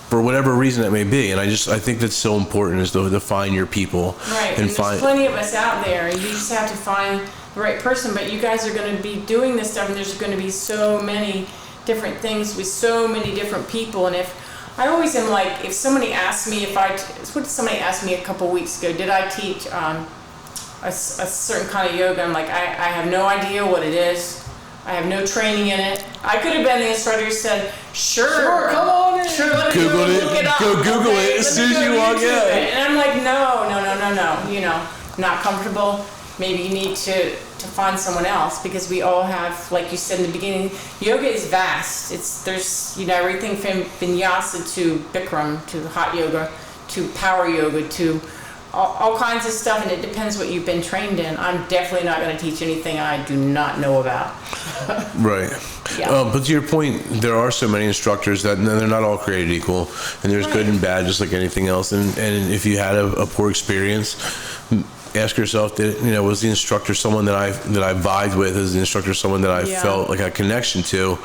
For whatever reason it may be, and I think that's so important, is to find your people. Right, and there's plenty of us out there. You just have to find the right person. But you guys are going to be doing this stuff, and there's going to be so many different things with so many different people. And if I always am like, if somebody asked me what somebody asked me a couple weeks ago, did I teach a certain kind of yoga? I'm like, I have no idea what it is. I have no training in it. I could have been the instructor who said, sure, come on in. Sure, let me Google it. look it up. Go Google it as soon as you walk in. And I'm like, no. You know, not comfortable. Maybe you need to find someone else, because we all have, like you said in the beginning, yoga is vast. There's everything from vinyasa to Bikram to hot yoga to power yoga to all kinds of stuff, and it depends what you've been trained in. I'm definitely not going to teach anything I do not know about. Right. Yeah. But to your point, there are so many instructors that they're not all created equal, and there's good and bad, just like anything else. And if you had a poor experience, ask yourself, was the instructor someone that I vibed with? Is the instructor someone that I felt like a connection to?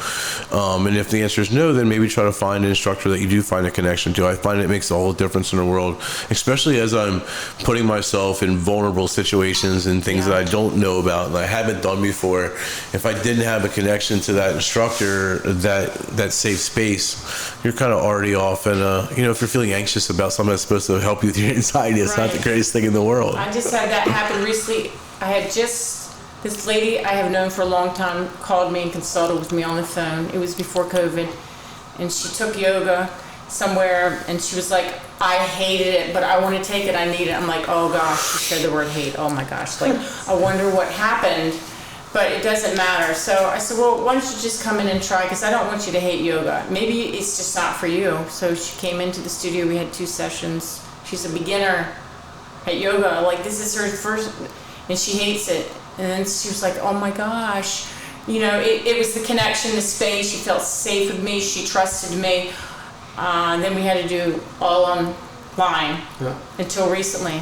And if the answer is no, then maybe try to find an instructor that you do find a connection to. I find it makes a whole difference in the world, especially as I'm putting myself in vulnerable situations and things that I don't know about and I haven't done before. If I didn't have a connection to that instructor, that safe space, you're kind of already off. And if you're feeling anxious about something that's supposed to help you with your anxiety, it's not the greatest thing in the world. I just had that happen recently. This lady I have known for a long time called me and consulted with me on the phone. It was before COVID, and she took yoga somewhere, and she was like, I hated it, but I want to take it, I need it. I'm like, oh gosh, she said the word hate. Oh my gosh, like, I wonder what happened, but it doesn't matter. So I said, well, why don't you just come in and try, because I don't want you to hate yoga. Maybe it's just not for you. So she came into the studio, we had 2 sessions. She's a beginner at yoga, like this is her first, and she hates it. And then she was like, oh my gosh, it was the connection, the space. She felt safe with me, she trusted me. And then we had to do all online until recently,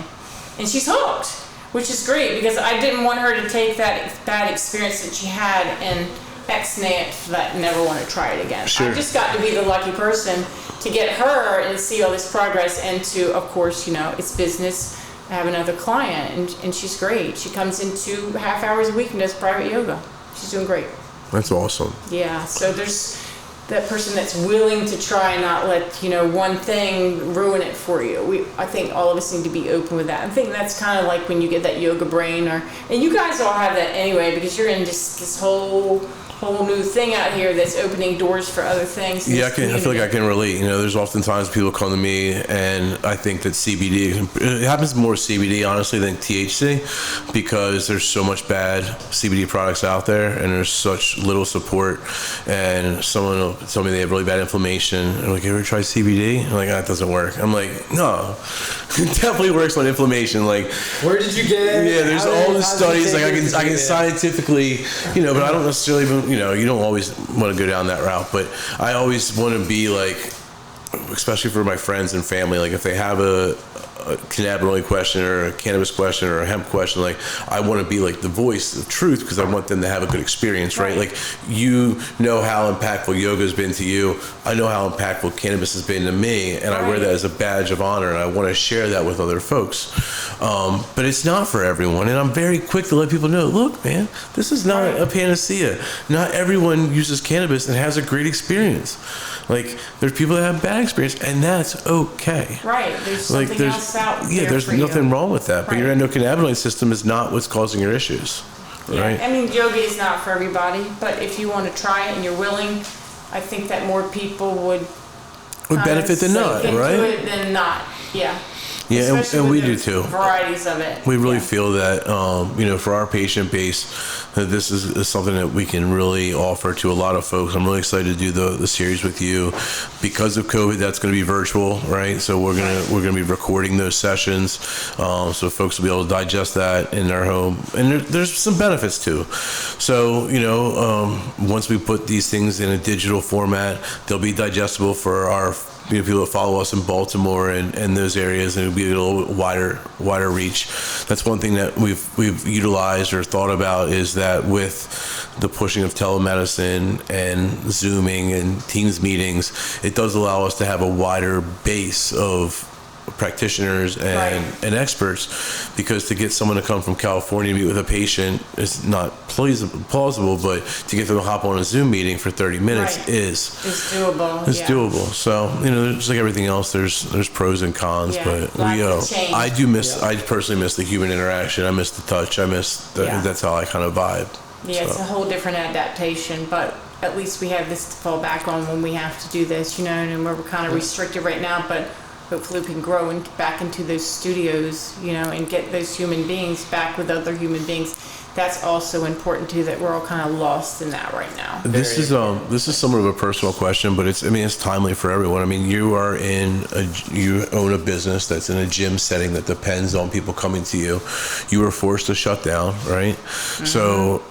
and she's hooked, which is great, because I didn't want her to take that bad experience that she had and ex-nat that never want to try it again. Sure. I just got to be the lucky person to get her and see all this progress, and to, of course, it's business. I have another client, and she's great. She comes in 2.5 hours a week and does private yoga. She's doing great. That's awesome. Yeah, so there's that person that's willing to try and not let, one thing ruin it for you. I think all of us need to be open with that. I think that's kind of like when you get that yoga brain, and you guys all have that anyway, because you're in just this whole new thing out here that's opening doors for other things. Yeah, I feel like I can relate. There's oftentimes people come to me, and I think that it happens more with CBD, honestly, than THC, because there's so much bad CBD products out there, and there's such little support. And someone will tell me they have really bad inflammation, and I'm like, you ever try CBD? I'm like, that doesn't work. I'm like, no, it definitely works on inflammation. Like, where did you get it? Yeah, there's all the studies. Like, I can scientifically, but I don't necessarily even, you don't always want to go down that route, but I always want to be like, especially for my friends and family, like if they have a cannabinoid question or a cannabis question or a hemp question, like I want to be like the voice of truth, because I want them to have a good experience, right? Like, how impactful yoga has been to you. I know how impactful cannabis has been to me, and I wear that as a badge of honor, and I want to share that with other folks. But it's not for everyone, and I'm very quick to let people know, look, man, this is not a panacea. Not everyone uses cannabis and has a great experience. Like, there's people that have bad experience, and that's okay. Right. There's something else out there. Yeah, there's nothing wrong with that. But your endocannabinoid system is not what's causing your issues. Right? Yeah, I mean, yoga is not for everybody, but if you want to try it and you're willing, I think that more people would benefit than not, right? Than not, yeah. Yeah, and we do too. Varieties of it. We really feel that, for our patient base, that this is something that we can really offer to a lot of folks. I'm really excited to do the series with you. Because of COVID, that's going to be virtual, right? So we're gonna be recording those sessions, so folks will be able to digest that in their home. And there's some benefits too. So once we put these things in a digital format, they'll be digestible for our people that follow us in Baltimore and those areas, and it'll be a little wider reach. That's one thing that we've utilized or thought about, is that with the pushing of telemedicine and Zooming and Teams meetings, it does allow us to have a wider base of practitioners and experts, because to get someone to come from California to meet with a patient is not plausible, but to get them to hop on a Zoom meeting for 30 minutes is doable. It's doable. So, just like everything else, there's pros and cons, but I personally miss the human interaction. I miss the touch. That's how I kind of vibe. Yeah, so. It's a whole different adaptation, but at least we have this to fall back on when we have to do this, and we're kind of restricted right now, but hopefully we can grow back into those studios, and get those human beings back with other human beings. That's also important too, that we're all kind of lost in that right now. This is somewhat of a personal question, but it's timely for everyone. I mean, you own a business that's in a gym setting that depends on people coming to you. You were forced to shut down, right? Mm-hmm. So,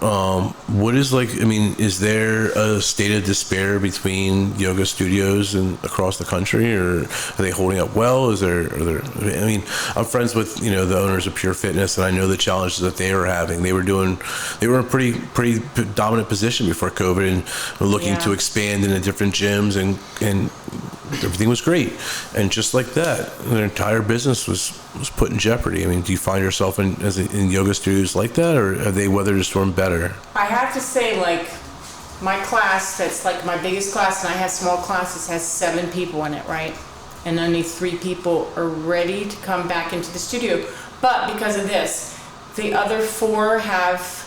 is there a state of despair between yoga studios and across the country, or are they holding up well? I'm friends with, the owners of Pure Fitness, and I know the challenges that they were having. They were in a pretty dominant position before COVID, and were looking to expand into different gyms, and everything was great. And just like that, their entire business was put in jeopardy. I mean, do you find yourself in yoga studios like that, or have they weathered the storm better? I have to say, my class, that's my biggest class, and I have small classes, has 7 people in it, right? And only 3 people are ready to come back into the studio. But because of this, the other 4 have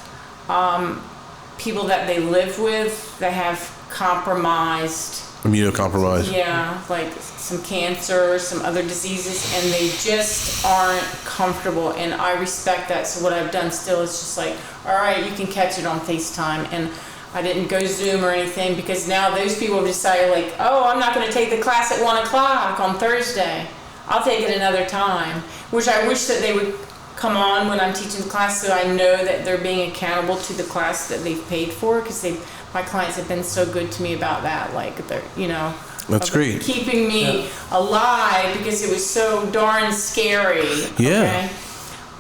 people that they live with that have compromised. Immunocompromised. Yeah, like some cancer, some other diseases, and they just aren't comfortable. And I respect that. So what I've done still is just all right, you can catch it on FaceTime. And I didn't go Zoom or anything, because now those people have decided I'm not going to take the class at 1 o'clock on Thursday. I'll take it another time, which I wish that they would come on when I'm teaching the class, so I know that they're being accountable to the class that they've paid for, because my clients have been so good to me about that, that's great, keeping me alive, because it was so darn scary. Okay?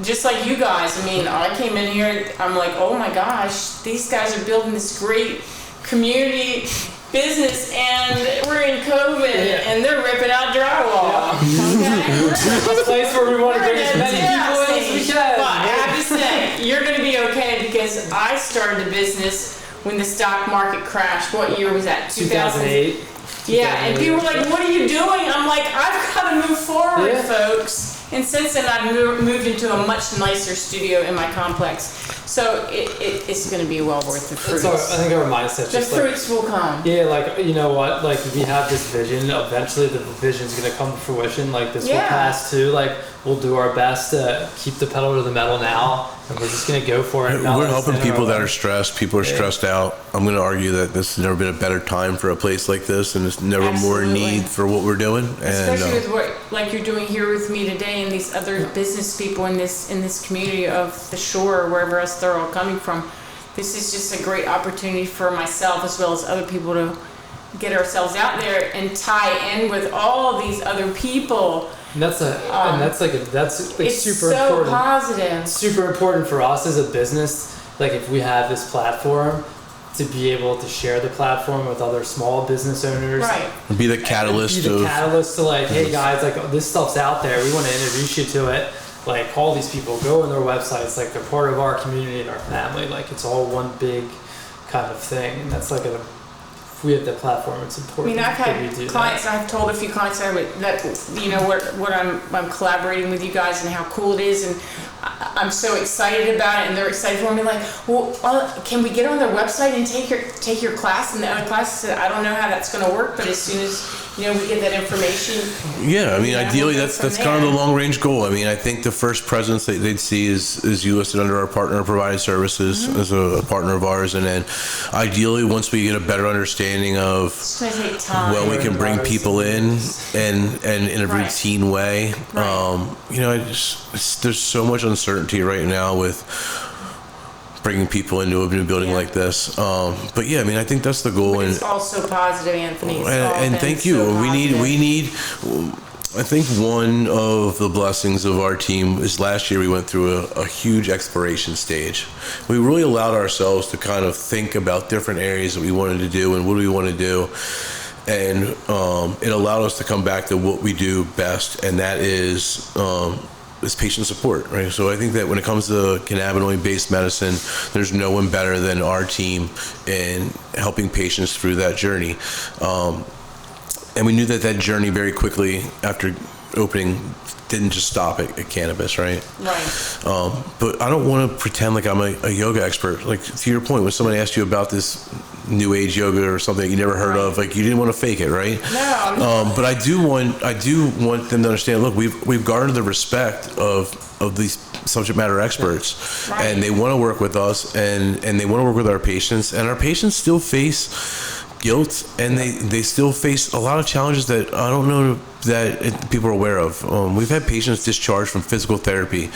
Just like you guys, I came in here, I'm like, oh my gosh, these guys are building this great community business, and we're in COVID, and they're ripping out drywall. Okay? A place where we want to bring as many people in as we can. But I have to say, you're going to be okay, because I started a business when the stock market crashed. What year was that? 2008. Yeah, and people were like, what are you doing? I'm like, I've got to move forward, folks. And since then, I've moved into a much nicer studio in my complex. So it's going to be well worth the fruits. I think our mindset. The fruits will come. Yeah, you know what? We have this vision. Eventually, the vision's going to come to fruition. This will pass too. We'll do our best to keep the pedal to the metal now, and we're just going to go for it. We're helping people that are stressed. People are stressed out. I'm going to argue that this has never been a better time for a place like this, and there's never more need for what we're doing. Especially with what you're doing here with me today, and these other business people in this community of the shore, or wherever else they're all coming from. This is just a great opportunity for myself as well as other people to get ourselves out there and tie in with all these other people. And that's it's super so important. Positive. Super important for us as a business. If we have this platform, to be able to share the platform with other small business owners. Right. Be the catalyst. To hey guys, this stuff's out there. We want to introduce you to it. Call these people, go on their websites. They're part of our community and our family. It's all one big kind of thing. And that's if we have that platform, it's important. I've had clients. I've told a few clients that what I'm collaborating with you guys and how cool it is, and I'm so excited about it, and they're excited for me. Can we get on their website and take your class? And the other class said, I don't know how that's going to work, but as soon as we get that information. Yeah, ideally that's kind of the long range goal. I think the first presence that they'd see is you listed under our partner provided services as a partner of ours, and then ideally once we get a better understanding of when we can bring people in and in a routine way. There's so much uncertainty right now with bringing people into a new building like this. But yeah, I think that's the goal. But it's also positive, Anthony. And thank you. So we need. I think one of the blessings of our team is last year we went through a huge exploration stage. We really allowed ourselves to kind of think about different areas that we wanted to do and what do we want to do. and it allowed us to come back to what we do best, and that is patient support, right? So I think that when it comes to cannabinoid-based medicine, there's no one better than our team in helping patients through that journey. And we knew that journey very quickly after opening didn't just stop at cannabis, right? Right. But I don't want to pretend like I'm a yoga expert. Like, to your point, when somebody asked you about this new age yoga or something you never heard of, like, you didn't want to fake it, right? No. But I do want them to understand, look, we've garnered the respect of these subject matter experts, right. And they want to work with us, and they want to work with our patients, and our patients still face guilt, and they still face a lot of challenges that I don't know that people are aware of. We've had patients discharged from physical therapy,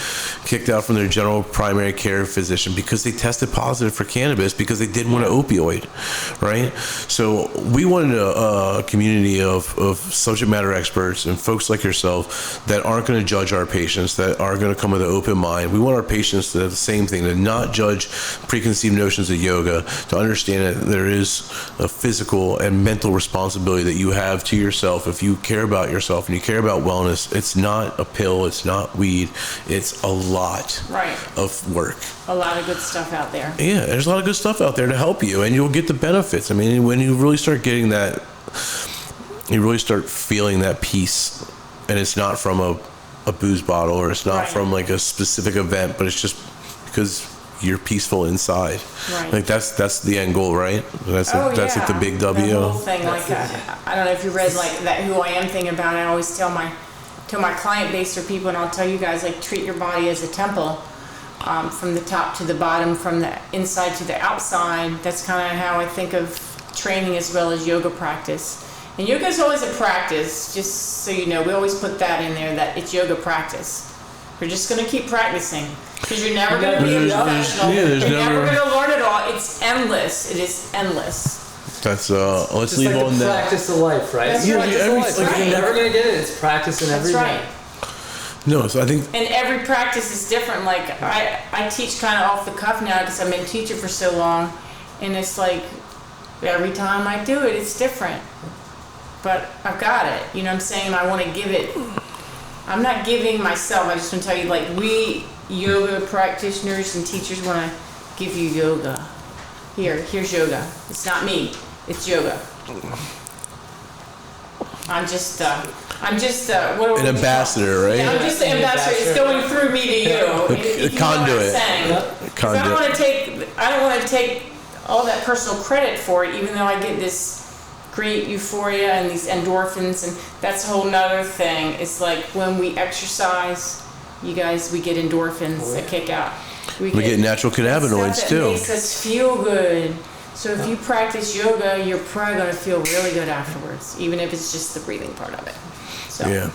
kicked out from their general primary care physician because they tested positive for cannabis because they didn't want an opioid, right? So we wanted a community of subject matter experts and folks like yourself that aren't going to judge our patients, that are going to come with an open mind. We want our patients to have the same thing, to not judge preconceived notions of yoga, to understand that there is a physical and mental responsibility that you have to yourself if you care about yourself and you care about wellness. It's not a pill, it's not weed, it's a lot of work. A lot of good stuff out there. Yeah, there's a lot of good stuff out there to help you, and you'll get the benefits. I mean, when you really start getting that, you really start feeling that peace, and it's not from a booze bottle, or it's not from like a specific event, but it's just because you're peaceful inside. Right. Like that's the end goal, right? That's like the big W. The whole thing, like I don't know if you read like that Who I Am thing about it. I always tell my client base or people, and I'll tell you guys, like, treat your body as a temple, from the top to the bottom, from the inside to the outside. That's kind of how I think of training as well as yoga practice. And yoga is always a practice, just so you know. We always put that in there, that it's yoga practice. We're just going to keep practicing, because you're never going to be a professional. You're never going to learn it all. It's endless. It is endless. That's let's just leave like on that. Practice of life, right? That's right. You're never going to get it. It's practice in every day. No, so I think... And every practice is different. Like, I teach kind of off the cuff now because I've been teaching for so long. And it's like, every time I do it, it's different. But I've got it. You know what I'm saying? I want to give it... I'm not giving myself. I just want to tell you, like, we yoga practitioners and teachers want to give you yoga. Here's yoga. It's not me. It's yoga. I'm just what an ambassador, right? Yeah, I'm just the ambassador. It's going through me to you. A conduit. I don't want to take all that personal credit for it, even though I get this great euphoria and these endorphins, and that's a whole nother thing. It's like when we exercise, you guys, we get endorphins that kick out. We get natural cannabinoids too. It makes us feel good. So if you practice yoga, you're probably going to feel really good afterwards, even if it's just the breathing part of it. So. Yeah.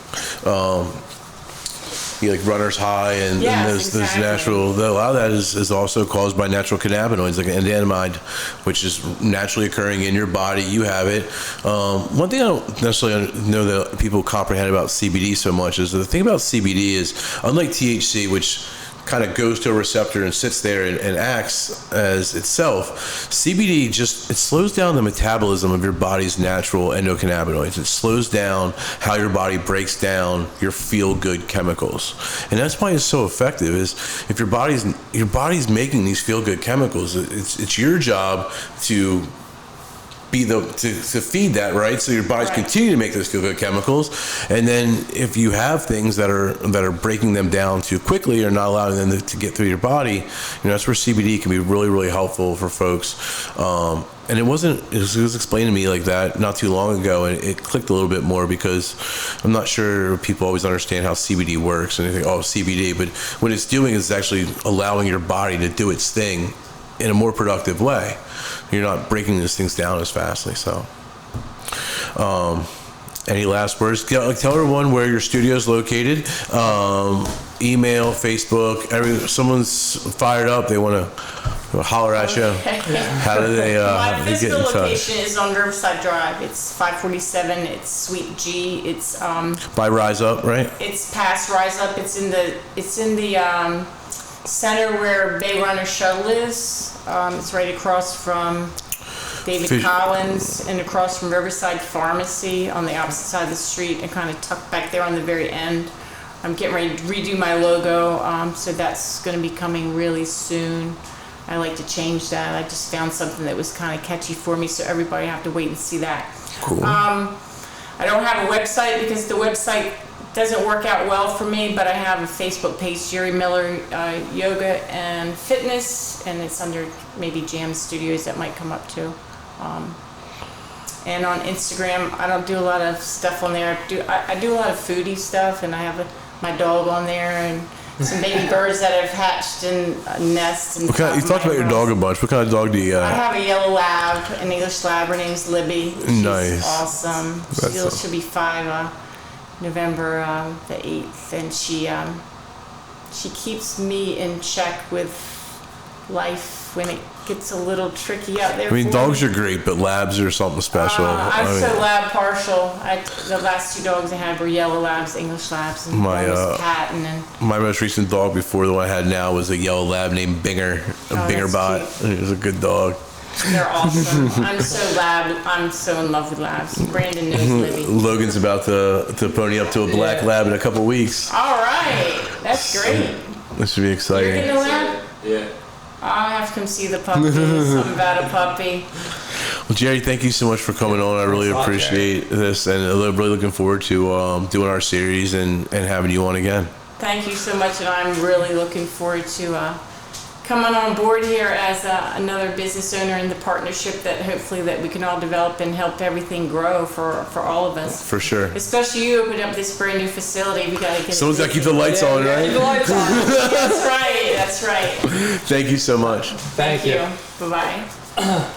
Like runner's high and those natural, though a lot of that is also caused by natural cannabinoids, like anandamide, which is naturally occurring in your body. You have it. One thing I don't necessarily know that people comprehend about CBD so much is the thing about CBD is, unlike THC, which kind of goes to a receptor and sits there and acts as itself, CBD it slows down the metabolism of your body's natural endocannabinoids. It slows down how your body breaks down your feel-good chemicals, and that's why it's so effective. Is if your body's making these feel-good chemicals, it's your job to to feed that, right? So your body's continue to make those feel-good chemicals, and then if you have things that are breaking them down too quickly or not allowing them to get through your body, that's where CBD can be really, really helpful for folks. And it was explained to me like that not too long ago, and it clicked a little bit more, because I'm not sure people always understand how CBD works, and they think, oh, CBD, but what it's doing is actually allowing your body to do its thing in a more productive way. You're not breaking these things down as fastly. So, any last words? Tell everyone where your studio is located. Email, Facebook. Someone's fired up. They want to holler at you. How do they My get in physical touch? location is on Riverside Drive. It's 547. It's Suite G. It's By Rise Up, right? It's past Rise Up. It's in the center where Bay Runner Shuttle is. It's right across from David Collins, and across from Riverside Pharmacy on the opposite side of the street, and kind of tucked back there on the very end. I'm getting ready to redo my logo, so that's going to be coming really soon. I like to change that. I just found something that was kind of catchy for me, so everybody have to wait and see that. Cool. I don't have a website because the website doesn't work out well for me, but I have a Facebook page, Jeri Miller Yoga and Fitness, and it's under maybe Jam Studios. That might come up too. And on Instagram, I don't do a lot of stuff on there. I do a lot of foodie stuff, and I have my dog on there and some baby birds that have hatched in nests. And you talked about your dog a bunch. What kind of dog do you got? I have a yellow lab, an English lab. Her name's Libby. She's nice. Awesome. She'll be 5 November the 8th, and she keeps me in check with life when it gets a little tricky out there. I mean, dogs are great, but labs are something special. I'm so lab partial. The last 2 dogs I had were yellow labs, English labs, and one was a cat. And then my most recent dog before the one I had now was a yellow lab named Binger, Binger Bot. He was a good dog. They're awesome. I'm so in love with labs. Brandon knows Libby. Logan's about to pony up to a black lab in a couple weeks. All right, that's great. This should be exciting. You're getting a lab? Yeah. I'll have to come see the puppy. Something about a puppy. Well, Jeri, thank you so much for coming on. I really appreciate this, and I'm really looking forward to doing our series and having you on again. Thank you so much, and I'm really looking forward to coming on board here as another business owner in the partnership that hopefully that we can all develop and help everything grow for all of us. For sure. Especially you opened up this brand new facility. We got to get. Someone's got to keep the lights on, right? Keep the lights on. That's right. Thank you so much. Thank you. Bye bye.